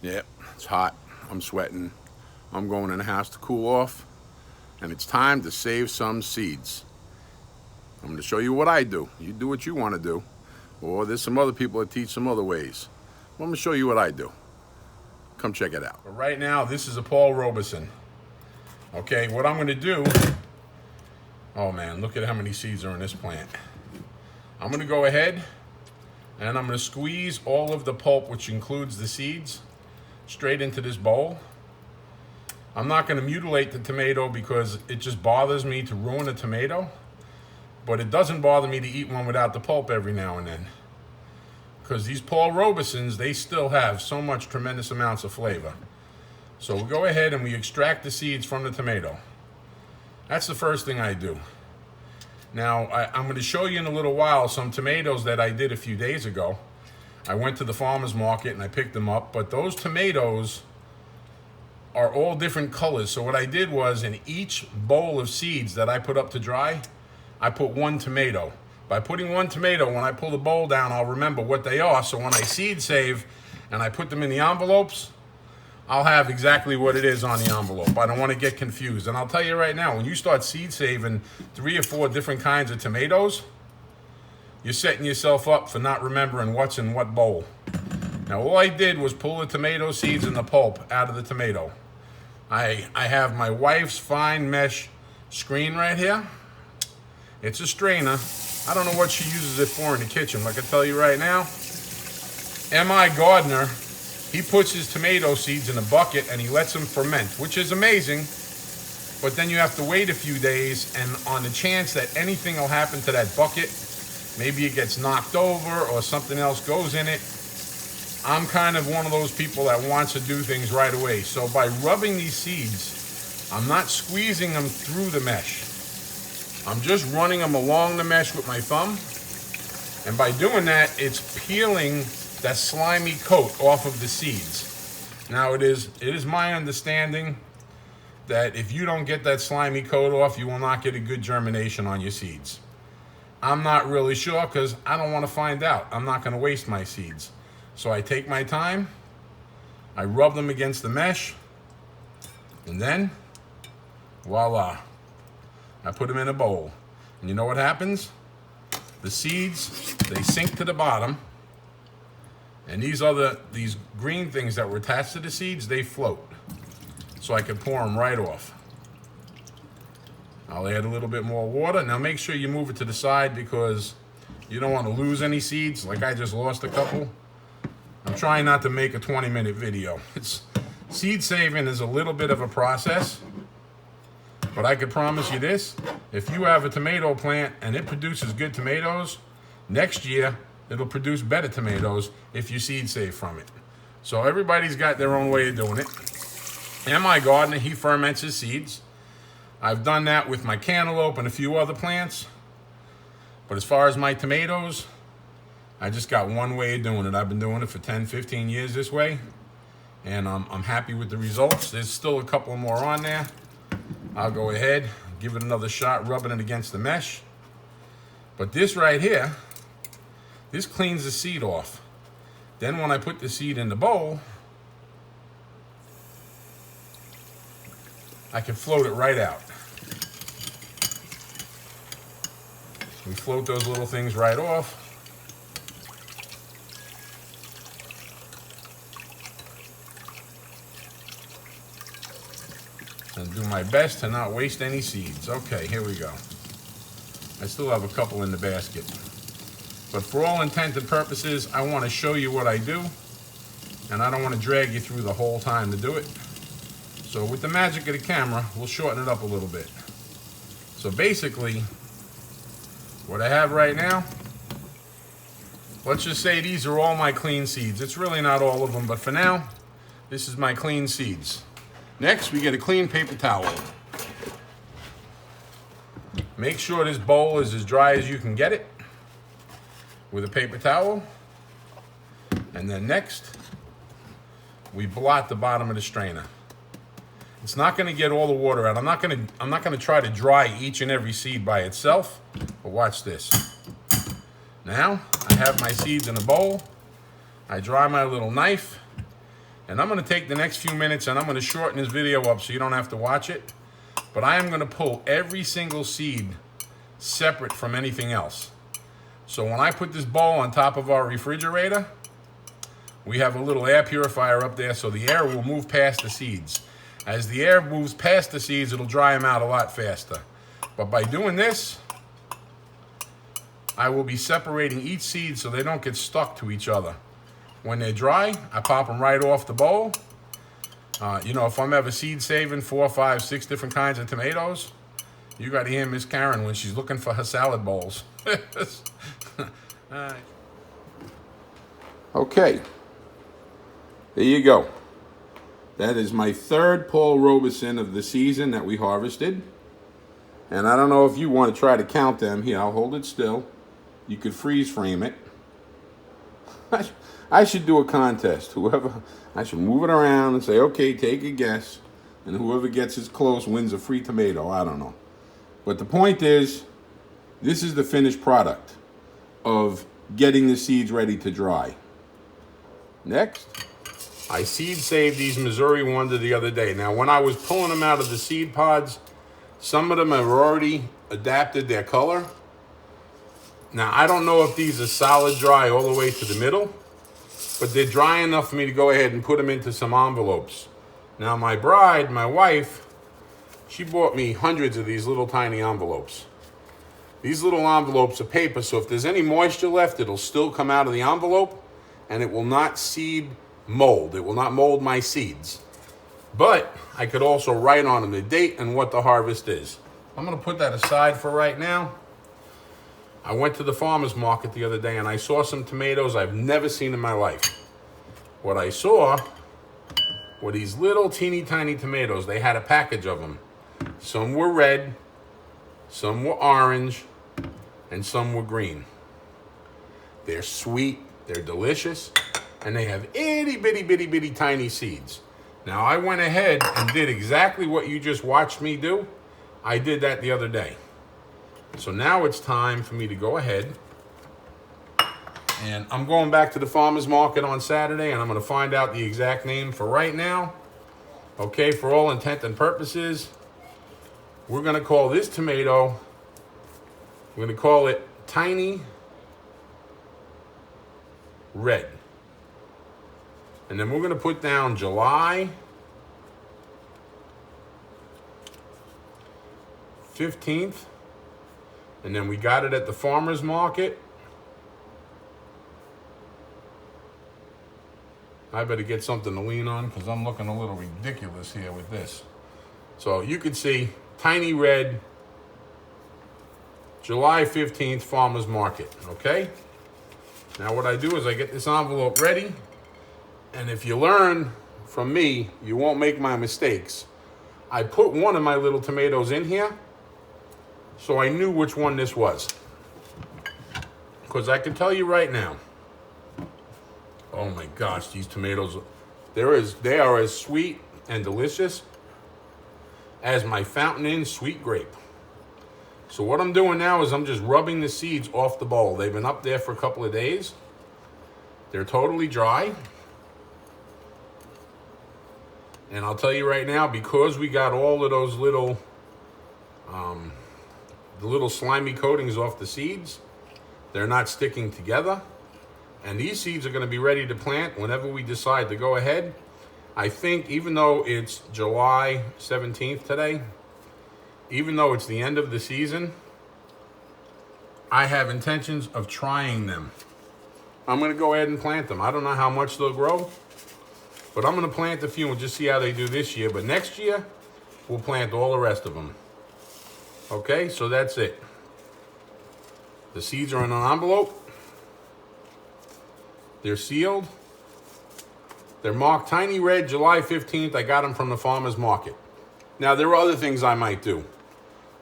Yeah, it's hot. I'm sweating. I'm going in the house to cool off. And it's time to save some seeds. I'm going to show you what I do. You do what you want to do. Or there's some other people that teach some other ways. Well, I'm going to show you what I do. Come check it out. But right now, this is a Paul Robeson. Okay, what I'm going to do... Oh man, look at how many seeds are in this plant. I'm going to go ahead and I'm going to squeeze all of the pulp, which includes the seeds, straight into this bowl. I'm not going to mutilate the tomato because it just bothers me to ruin a tomato. But it doesn't bother me to eat one without the pulp every now and then. Because these Paul Robesons, they still have so much tremendous amounts of flavor. So we'll go ahead and we extract the seeds from the tomato. That's the first thing I do. Now, I'm going to show you in a little while some tomatoes that I did a few days ago. I went to the farmer's market and I picked them up, but those tomatoes are all different colors. So what I did was in each bowl of seeds that I put up to dry, I put one tomato. By putting one tomato, when I pull the bowl down, I'll remember what they are. So when I seed save and I put them in the envelopes, I'll have exactly what it is on the envelope. I don't want to get confused. And I'll tell you right now, when you start seed saving 3 or 4 different kinds of tomatoes, you're setting yourself up for not remembering what's in what bowl. Now, all I did was pull the tomato seeds and the pulp out of the tomato. I have my wife's fine mesh screen right here. It's a strainer. I don't know what she uses it for in the kitchen. Like I tell you right now, M.I. Gardner, he puts his tomato seeds in a bucket and he lets them ferment, which is amazing. But then you have to wait a few days, and on the chance that anything will happen to that bucket, maybe it gets knocked over or something else goes in it, I'm kind of one of those people that wants to do things right away. So by rubbing these seeds, I'm not squeezing them through the mesh. I'm just running them along the mesh with my thumb. And by doing that, it's peeling that slimy coat off of the seeds. Now it is my understanding that if you don't get that slimy coat off, you will not get a good germination on your seeds. I'm not really sure because I don't want to find out. I'm not going to waste my seeds. So I take my time, I rub them against the mesh, and then voila, I put them in a bowl. And you know what happens? The seeds, they sink to the bottom. And these green things that were attached to the seeds, they float. So I can pour them right off. I'll add a little bit more water. Now make sure you move it to the side because you don't want to lose any seeds. Like I just lost a couple. I'm trying not to make a 20-minute video. Seed saving is a little bit of a process. But I could promise you this. If you have a tomato plant and it produces good tomatoes, next year it'll produce better tomatoes if you seed save from it. So everybody's got their own way of doing it. M.I. Gardner, he ferments his seeds. I've done that with my cantaloupe and a few other plants. But as far as my tomatoes, I just got one way of doing it. I've been doing it for 10, 15 years this way. And I'm happy with the results. There's still a couple more on there. I'll go ahead, give it another shot, rubbing it against the mesh. But this right here, this cleans the seed off. Then when I put the seed in the bowl, I can float it right out. We float those little things right off. And do my best to not waste any seeds. Okay, here we go. I still have a couple in the basket. But for all intents and purposes, I want to show you what I do. And I don't want to drag you through the whole time to do it. So with the magic of the camera, we'll shorten it up a little bit. So basically, what I have right now, let's just say these are all my clean seeds. It's really not all of them, but for now, this is my clean seeds. Next, we get a clean paper towel. Make sure this bowl is as dry as you can get it with a paper towel. And then next, we blot the bottom of the strainer. It's not going to get all the water out. I'm not going to try to dry each and every seed by itself, but watch this. Now, I have my seeds in a bowl. I dry my little knife, And I'm going to take the next few minutes and I'm going to shorten this video up so you don't have to watch it. But I am going to pull every single seed separate from anything else. So when I put this bowl on top of our refrigerator, we have a little air purifier up there so the air will move past the seeds. As the air moves past the seeds, it'll dry them out a lot faster. But by doing this, I will be separating each seed so they don't get stuck to each other. When they're dry, I pop them right off the bowl. You know, if I'm ever seed saving 4, 5, 6 different kinds of tomatoes, you got to hear Miss Karen when she's looking for her salad bowls. Okay, there you go. That is my third Paul Robeson of the season that we harvested. And I don't know if you want to try to count them. Here, I'll hold it still. You could freeze frame it. I should do a contest. I should move it around and say, okay, take a guess. And whoever gets as close wins a free tomato. I don't know. But the point is, this is the finished product of getting the seeds ready to dry. Next, I seed saved these Missouri Wonder the other day. Now, when I was pulling them out of the seed pods, some of them have already adapted their color. Now, I don't know if these are solid dry all the way to the middle, but they're dry enough for me to go ahead and put them into some envelopes. Now, my bride, my wife, she bought me hundreds of these little tiny envelopes. These little envelopes are paper, so if there's any moisture left, it'll still come out of the envelope, and it will not seed mold. It will not mold my seeds. But I could also write on them the date and what the harvest is. I'm going to put that aside for right now. I went to the farmer's market the other day and I saw some tomatoes I've never seen in my life. What I saw were these little teeny tiny tomatoes. They had a package of them. Some were red, some were orange, and some were green. They're sweet, they're delicious, and they have itty bitty bitty bitty tiny seeds. Now I went ahead and did exactly what you just watched me do. I did that the other day. So now it's time for me to go ahead, and I'm going back to the farmer's market on Saturday, and I'm going to find out the exact name. For right now, okay, for all intent and purposes, we're going to call this tomato, we're going to call it Tiny Red. And then we're going to put down July 15th. And then we got it at the farmer's market. I better get something to lean on because I'm looking a little ridiculous here with this. So you can see Tiny Red, July 15th, farmer's market, okay? Now what I do is I get this envelope ready. And if you learn from me, you won't make my mistakes. I put one of my little tomatoes in here, so I knew which one this was. Because I can tell you right now, oh my gosh, these tomatoes, they are as sweet and delicious as my Fountain Inn sweet grape. So what I'm doing now is I'm just rubbing the seeds off the bowl. They've been up there for a couple of days. They're totally dry. And I'll tell you right now, because we got all of those little the little slimy coatings off the seeds, they're not sticking together. And these seeds are going to be ready to plant whenever we decide to go ahead. I think even though it's July 17th today, even though it's the end of the season, I have intentions of trying them. I'm going to go ahead and plant them. I don't know how much they'll grow, but I'm going to plant a few and just see how they do this year. But next year, we'll plant all the rest of them. Okay, so that's it. The seeds are in an envelope. They're sealed. They're marked Tiny Red, July 15th. I got them from the farmer's market. Now, there are other things I might do.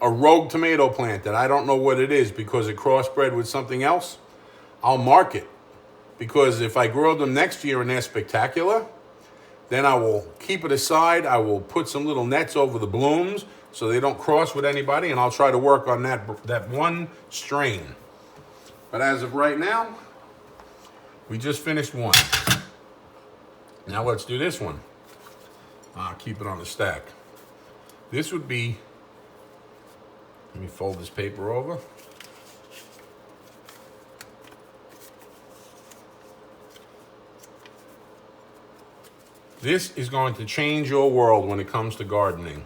A rogue tomato plant that I don't know what it is because it crossbred with something else, I'll mark it. Because if I grow them next year and they're spectacular, then I will keep it aside. I will put some little nets over the blooms so they don't cross with anybody, and I'll try to work on that one strain. But as of right now, we just finished one. Now let's do this one. Keep it on the stack. This would be, let me fold this paper over. This is going to change your world when it comes to gardening,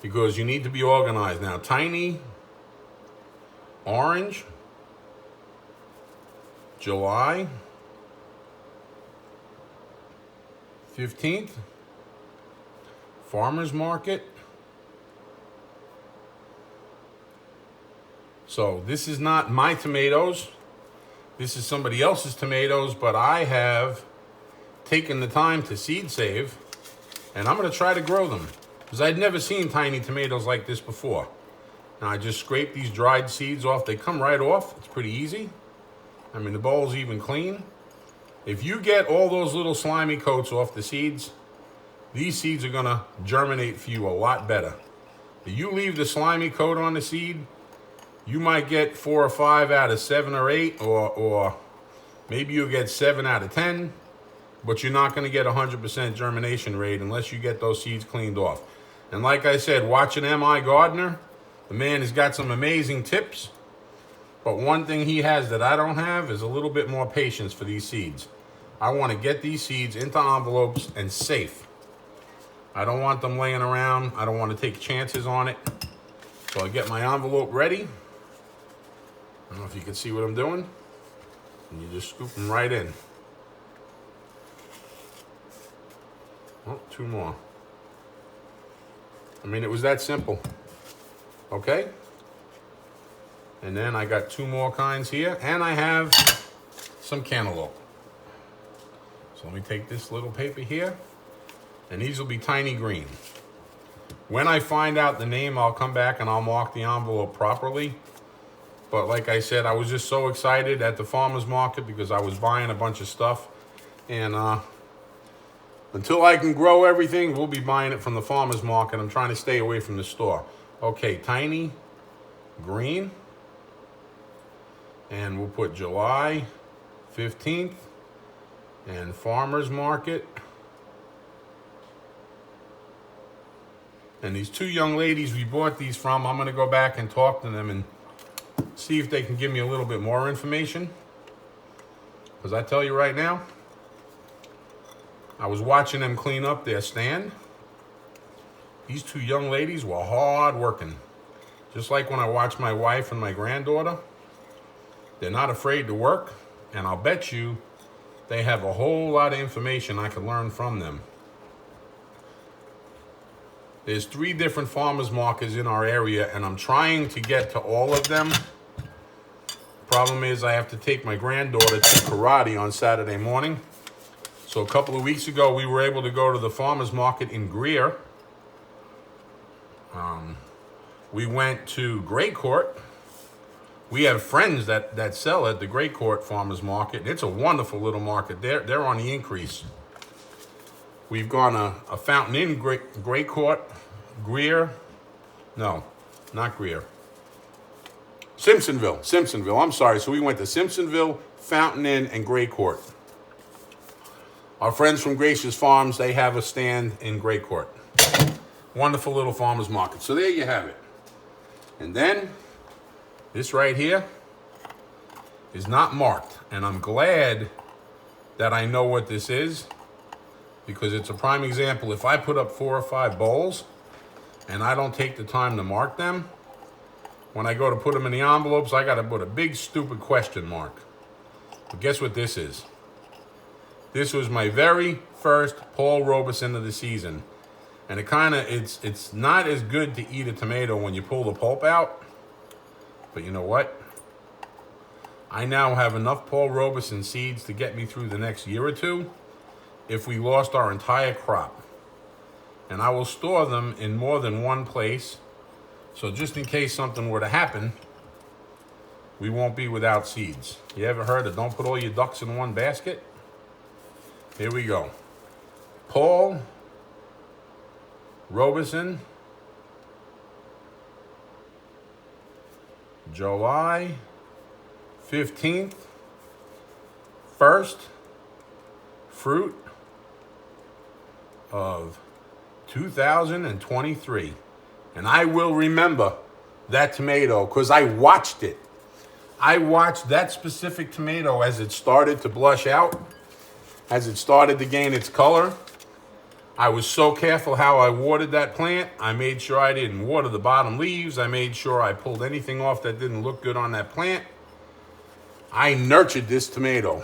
because you need to be organized. Now, tiny orange, July 15th, farmer's market. So this is not my tomatoes. This is somebody else's tomatoes, but I have taken the time to seed save, and I'm going to try to grow them because I'd never seen tiny tomatoes like this before. Now I just scrape these dried seeds off. They come right off. It's pretty easy. I mean, the bowl's even clean. If you get all those little slimy coats off the seeds, these seeds are going to germinate for you a lot better. If you leave the slimy coat on the seed, you might get 4 or 5 out of 7 or 8, or maybe you'll get 7 out of 10, but you're not going to get 100% germination rate unless you get those seeds cleaned off. And like I said, watching M.I. Gardener, the man has got some amazing tips, but one thing he has that I don't have is a little bit more patience for these seeds. I want to get these seeds into envelopes and safe. I don't want them laying around. I don't want to take chances on it. So I get my envelope ready. I don't know if you can see what I'm doing. And you just scoop them right in. Oh, 2 more. I mean, it was that simple. Okay? And then I got 2 more kinds here. And I have some cantaloupe. So let me take this little paper here. And these will be tiny green. When I find out the name, I'll come back and I'll mark the envelope properly. But like I said, I was just so excited at the farmer's market because I was buying a bunch of stuff. And until I can grow everything, we'll be buying it from the farmer's market. I'm trying to stay away from the store. Okay, tiny green. And we'll put July 15th and farmer's market. And these 2 young ladies we bought these from, I'm going to go back and talk to them and see if they can give me a little bit more information. Because I tell you right now, I was watching them clean up their stand. These 2 young ladies were hard working. Just like when I watch my wife and my granddaughter. They're not afraid to work. And I'll bet you they have a whole lot of information I can learn from them. There's 3 different farmers markets in our area, and I'm trying to get to all of them. Problem is, I have to take my granddaughter to karate on Saturday morning. So a couple of weeks ago, we were able to go to the farmers market in Greer. We went to Great Court. We have friends that sell at the Great Court Farmers Market. It's a wonderful little market. They're on the increase. We've gone a Fountain Inn, Great Court, Greer. No, not Greer. Simpsonville, I'm sorry. So we went to Simpsonville, Fountain Inn, and Great Court. Our friends from Gracious Farms, they have a stand in Great Court. Wonderful little farmer's market. So there you have it. And then, this right here is not marked. And I'm glad that I know what this is, because it's a prime example. If I put up 4 or 5 bowls and I don't take the time to mark them, when I go to put them in the envelopes, I got to put a big stupid question mark. But guess what this is? This was my very first Paul Robeson of the season. And it's not as good to eat a tomato when you pull the pulp out. But you know what? I now have enough Paul Robeson seeds to get me through the next year or 2 if we lost our entire crop. And I will store them in more than one place. So just in case something were to happen, we won't be without seeds. You ever heard of don't put all your ducks in one basket? Here we go. Paul Robeson, July 15th, first fruit of 2023. And I will remember that tomato because I watched it. I watched that specific tomato as it started to blush out, as it started to gain its color. I was so careful how I watered that plant. I made sure I didn't water the bottom leaves. I made sure I pulled anything off that didn't look good on that plant. I nurtured this tomato.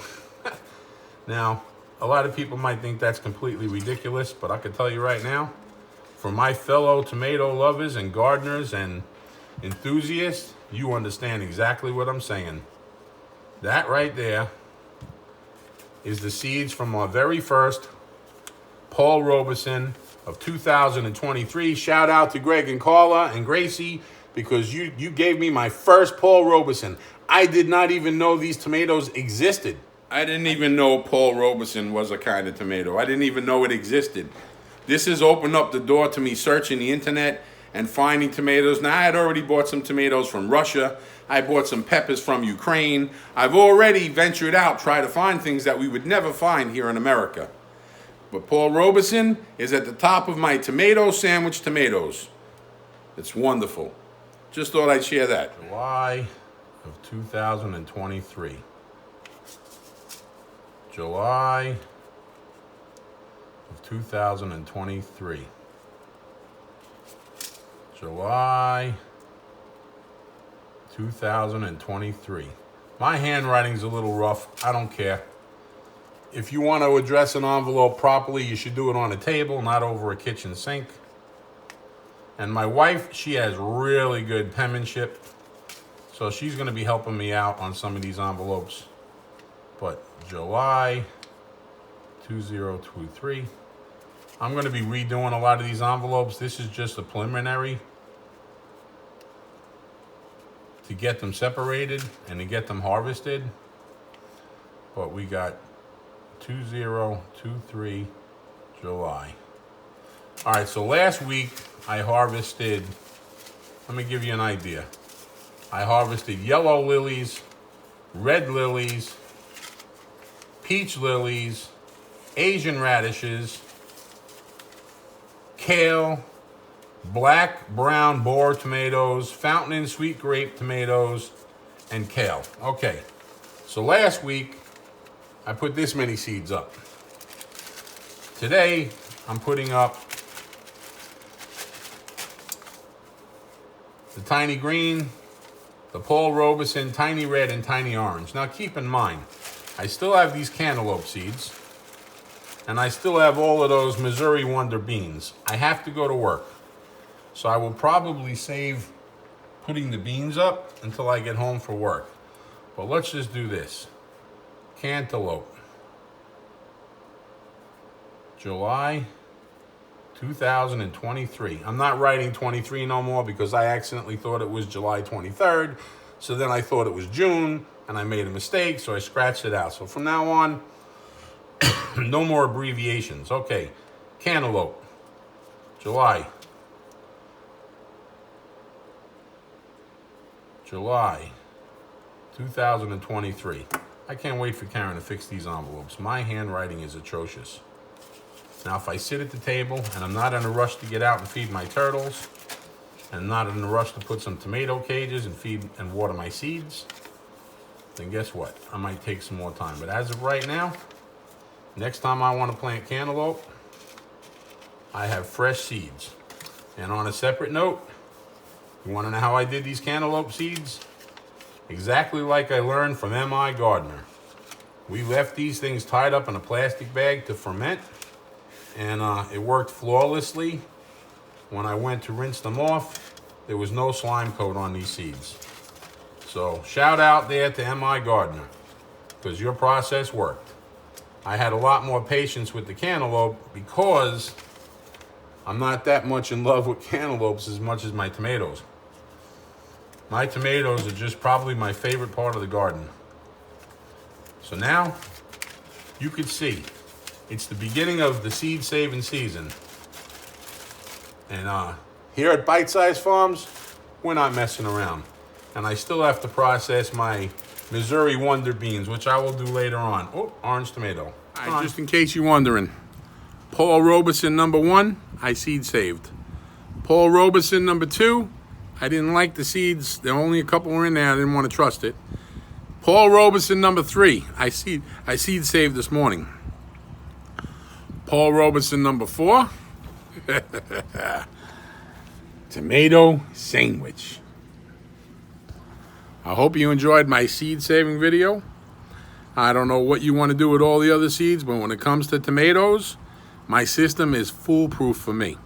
Now, a lot of people might think that's completely ridiculous, but I can tell you right now, for my fellow tomato lovers and gardeners and enthusiasts, you understand exactly what I'm saying. That right there is the seeds from our very first Paul Robeson of 2023. Shout out to Greg and Carla and Gracie because you gave me my first Paul Robeson. I did not even know these tomatoes existed. I didn't even know Paul Robeson was a kind of tomato. I didn't even know it existed. This has opened up the door to me searching the internet and finding tomatoes. Now, I had already bought some tomatoes from Russia. I bought some peppers from Ukraine. I've already ventured out, trying to find things that we would never find here in America. But Paul Robeson is at the top of my tomato sandwich tomatoes. It's wonderful. Just thought I'd share that. July of 2023. July of 2023. July 2023. My handwriting's a little rough. I don't care. If you want to address an envelope properly, you should do it on a table, not over a kitchen sink. And my wife, she has really good penmanship, so she's going to be helping me out on some of these envelopes. But July 2023. I'm going to be redoing a lot of these envelopes. This is just a preliminary to get them separated and to get them harvested. But we got 2023 July. All right, so last week I harvested, let me give you an idea. I harvested yellow lilies, red lilies, peach lilies, Asian radishes, kale, black, brown boar tomatoes, fountain and sweet grape tomatoes, and kale. Okay, so last week I put this many seeds up. Today I'm putting up the tiny green, the Paul Robeson, tiny red, and tiny orange. Now keep in mind, I still have these cantaloupe seeds, and I still have all of those Missouri Wonder beans. I have to go to work, so I will probably save putting the beans up until I get home for work. But let's just do this. Cantaloupe. July 2023. I'm not writing 23 no more because I accidentally thought it was July 23rd. So then I thought it was June, and I made a mistake, so I scratched it out. So from now on, no more abbreviations. Okay, cantaloupe. July 2023. I can't wait for Karen to fix these envelopes. My handwriting is atrocious. Now, if I sit at the table and I'm not in a rush to get out and feed my turtles, and not in a rush to put some tomato cages and feed and water my seeds, then guess what? I might take some more time. But as of right now, next time I want to plant cantaloupe, I have fresh seeds. And on a separate note, you want to know how I did these cantaloupe seeds? Exactly like I learned from M.I. Gardner. We left these things tied up in a plastic bag to ferment, and it worked flawlessly. When I went to rinse them off, there was no slime coat on these seeds. So shout out there to M.I. Gardner, because your process worked. I had a lot more patience with the cantaloupe because I'm not that much in love with cantaloupes as much as my tomatoes. My tomatoes are just probably my favorite part of the garden. So now you can see it's the beginning of the seed saving season. And here at Bite Size Farms, we're not messing around. And I still have to process my Missouri Wonder beans, which I will do later on. Oh, orange tomato. All right, just in case you're wondering, Paul Robeson number 1, I seed saved. Paul Robeson number 2, I didn't like the seeds. There were only a couple were in there. I didn't want to trust it. Paul Robeson number 3, I seed saved this morning. Paul Robeson number 4, tomato sandwich. I hope you enjoyed my seed saving video. I don't know what you want to do with all the other seeds, but when it comes to tomatoes, my system is foolproof for me.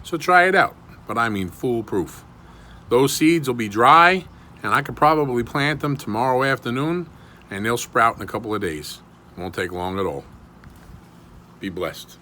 So try it out, but I mean foolproof. Those seeds will be dry, and I could probably plant them tomorrow afternoon, and they'll sprout in a couple of days. Won't take long at all. Be blessed.